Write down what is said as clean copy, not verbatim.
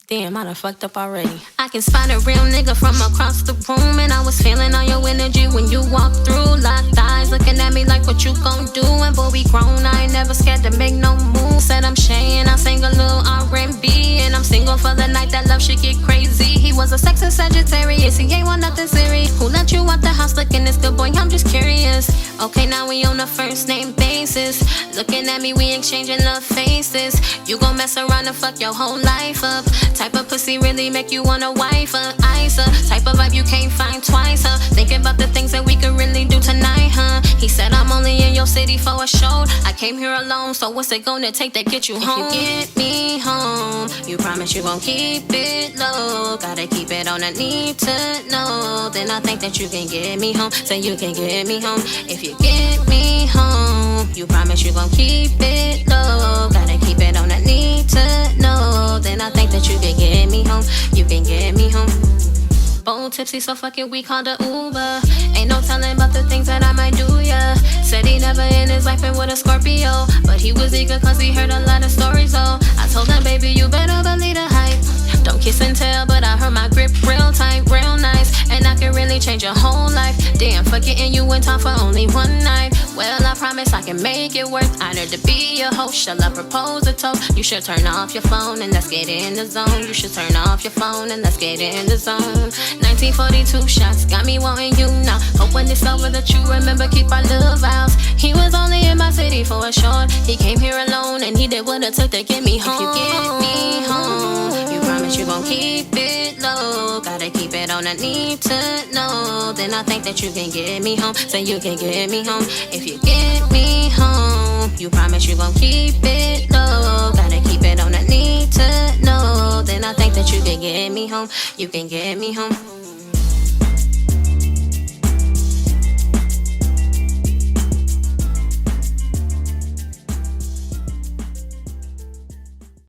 Damn, I done fucked up already. I can spot a real nigga from across the room, and I was feeling all your energy when you walked through. Locked eyes, looking at me like what you gon' do. And boy, we grown, I ain't never scared to make no move. Said I'm Shey and I sing a little R&B, and I'm single for the night. That love should get crazy. He was a sexy Sagittarius, he ain't want nothing serious. Who let you out the house looking this good, boy? I'm just curious. Okay, now we on a first name basis. Looking at me, we exchanging love faces. You gon' mess around and fuck your whole life up. Type of pussy really make you wanna wife her, ice her. Type of vibe you can't find twice, huh? Thinking about the things that we could really do tonight, huh? He said I'm only in your city for a show. I came here alone, so what's it gonna take to get you home? If you get me home, you promise you gon' keep it low. Gotta keep it on a need to know. Then I think that you can get me home. Say you can get me home. If you get me home, you promise you gon' keep it low. Gotta keep it on a need to know. Then I think that you can get me home. You can get me home. Bold tipsy, so fuck it, we called a Uber. Ain't no telling about the things that I might do, yeah. Said he never in his life been with a Scorpio, but he was eager cause he heard a lot of stories, oh. I told him, baby, you better believe the hype. Don't kiss and tell, but I heard my grip real tight, real nice. And I can really change your whole life. Damn, for getting you in time for only one night. Well, I promise I can make it work. Honored to be your host. Shall I propose a toast? You should turn off your phone and let's get in the zone. You should turn off your phone and let's get in the zone. 1942 shots got me wanting you now. Hope when it's over that you remember keep our little vows. He was only in my city for a short. He came here alone and he did what it took to get me home. If you get me home, you promise you gon' keep it low. Gotta keep it on a need to know. Then I think that you can get me home. Say you can get me home. If you get me home, you promise you gon' keep it low. Gotta keep it on a need to know. Then I think that you can get me home. You can get me home.